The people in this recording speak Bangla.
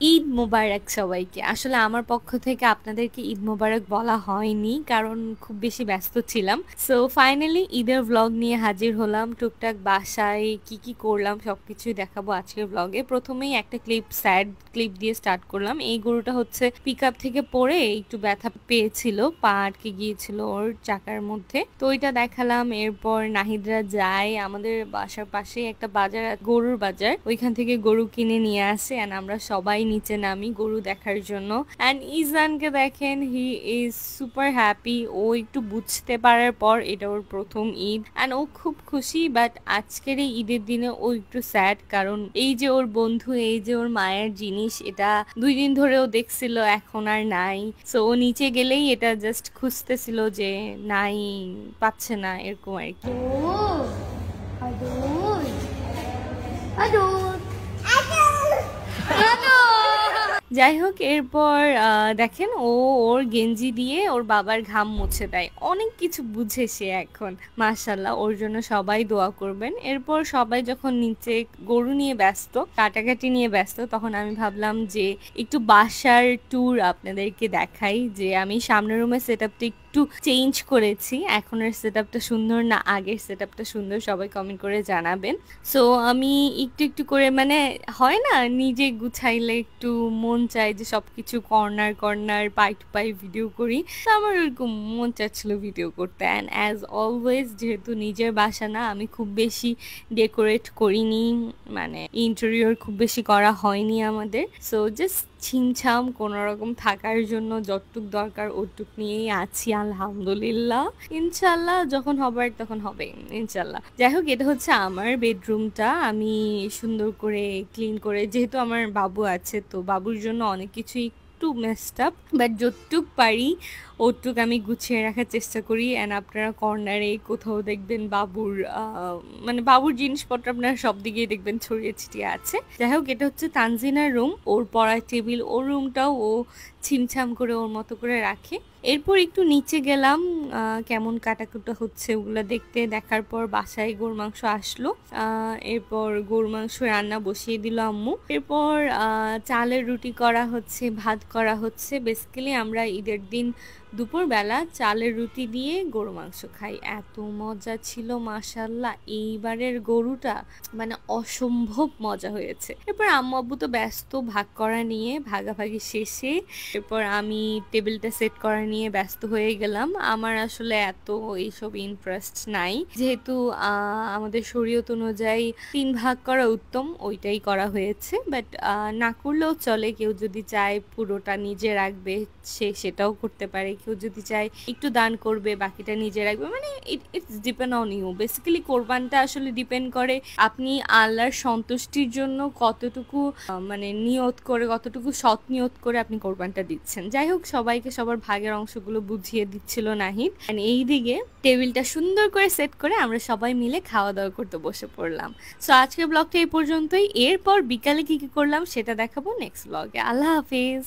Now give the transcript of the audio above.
ঈদ মোবারক সবাইকে। আসলে আমার পক্ষ থেকে আপনাদেরকে ঈদ মোবারক বলা হয়নি, কারণ খুব বেশি ব্যস্ত ছিলাম। সো ফাইনালি ঈদের ব্লগ নিয়ে হাজির হলাম। টুকটাক বাসায় কি কি করলাম সবকিছুই দেখাবো আজকের ব্লগে। প্রথমেই একটা স্যাড ক্লিপ দিয়ে স্টার্ট করলাম। এই গরুটা হচ্ছে পিক আপ থেকে পড়ে একটু ব্যথা পেয়েছিল, পা আটকে গিয়েছিল ওর চাকার মধ্যে, তো ওইটা দেখালাম। এরপর নাহিদরা যায়, আমাদের বাসার পাশেই একটা বাজার, গরুর বাজার, ওইখান থেকে গরু কিনে নিয়ে আসে অ্যান্ড আমরা সবাই নিচে নামি গরু দেখার জন্য। অ্যান্ড ইজানকে দেখেন, হি ইজ সুপার হ্যাপি। ও একটু বুঝতে পারার পর এটা ওর প্রথম ঈদ অ্যান্ড ও খুব খুশি। বাট আজকের এই ঈদের দিনে ও একটু স্যাড, কারণ এই যে ওর বন্ধু, এই যে ওর মায়ের জিনিস, এটা 2 দিন ধরেও দেখছিল, এখন আর নাই। সো ও নিচে গেলেই এটা জাস্ট খুঁজতেছিল যে নাই, পাচ্ছে না, এরকম আর কি। যাই হোক, এরপর দেখেন ও ওর গেঞ্জি দিয়ে ওর বাবার ঘাম মুছে দেয়। অনেক কিছু বুঝে সে এখন, মাশাল্লাহ। ওর জন্য সবাই দোয়া করবেন। এরপর সবাই যখন নিচে গরু নিয়ে ব্যস্ত, কাটাকাটি নিয়ে ব্যস্ত, তখন আমি ভাবলাম যে একটু বাসার ট্যুর আপনাদেরকে দেখাই। যে আমি সামনের রুমের সেট আপটা একটু চেঞ্জ করেছি। এখনের সেট আপটা সুন্দর না আগের সেট আপটা সুন্দর, সবাই কমেন্ট করে জানাবেন। সো আমি একটু একটু করে, মানে হয় না নিজে গুছাইলে একটু মন চাই যে সবকিছু কর্নার কর্নার, পাই টু পাই ভিডিও করি, তো আমার ওরকম মন চাচ্ছিল ভিডিও করতে। অ্যান্ড অ্যাজ অলওয়েজ, যেহেতু নিজের বাসা না, আমি খুব বেশি ডেকোরেট করিনি, মানে ইন্টেরিয়র খুব বেশি করা হয়নি আমাদের। সো জাস্ট ছিমছাম কোনো রকম থাকার জন্য যতটুক দরকার ওটুক নিয়েই আছি, আলহামদুলিল্লাহ। ইনশাল্লাহ যখন হবার তখন হবে ইনশাল্লাহ। যাই হোক, এটা হচ্ছে আমার বেডরুমটা। আমি সুন্দর করে ক্লিন করে, যেহেতু আমার বাবু আছে, তো বাবুর জন্য অনেক কিছুই একটু মেসড আপ, বাট যতটুক পারি ওটুক আমি গুছিয়ে রাখার চেষ্টা করি। অ্যান্ড আপনারা কর্নারে কোথাও দেখবেন বাবুর মানে বাবুর জিনিসপত্র আপনারা সব দিকেই দেখবেন ছড়িয়ে ছিটিয়ে আছে। যাই হোক, এটা হচ্ছে তানজিনার রুম, ওর পড়ার টেবিল, ওর রুমটাও ও ছিমছাম করে ওর মতো করে রাখে। এরপর একটু নিচে গেলাম, কেমন কাটাকুটা হচ্ছে ওগুলো দেখতে। দেখার পর বাসায় গরুর মাংস আসলো, এরপর গরুর মাংস রান্না বসিয়ে দিল আম্মু। এরপর চালের রুটি করা হচ্ছে, ভাত করা হচ্ছে। বেসিক্যালি আমরা ঈদের দিন দুপুরবেলা চালের রুটি দিয়ে গরু মাংস খাই। এত মজা ছিল মাশাল্লাহ, এইবারের গরুটা মানে অসম্ভব মজা হয়েছে। এরপর আম্মু আব্বু তো ব্যস্ত ভাগ করা নিয়ে, ভাগাভাগি শেষে এরপর আমি টেবিলটা সেট করা নিয়ে ব্যস্ত হয়ে গেলাম। আমার আসলে এত এইসব ইন্টারেস্ট নাই, যেহেতু আমাদের শরীয়ত অনুযায়ী 3 ভাগ করা উত্তম, ওইটাই করা হয়েছে। বাট না করলেও চলে, কেউ যদি চায় পুরোটা নিজে রাখবে সে সেটাও করতে পারে, কেউ যদি চায় একটু দান করবে বাকিটা নিজে রাখবে, মানে it's depend on you. Basically কোরবানটা আসলে ডিপেন্ড করে আপনি আল্লাহর সন্তুষ্টির জন্য কতটুকু মানে নিয়ত করে, কতটুকু সৎ নিয়ত করে আপনি কোরবানটা দিচ্ছেন। যাই হোক, সবাইকে সবার ভাগের অংশগুলো বুঝিয়ে দিচ্ছিল নাহিদ। এইদিকে টেবিলটা সুন্দর করে সেট করে আমরা সবাই মিলে খাওয়া দাওয়া করতে বসে পড়লাম। সো আজকের ব্লগটা এই পর্যন্তই। এরপর বিকালে কি কি করলাম সেটা দেখাবো নেক্সট ব্লগে। আল্লাহ হাফিজ।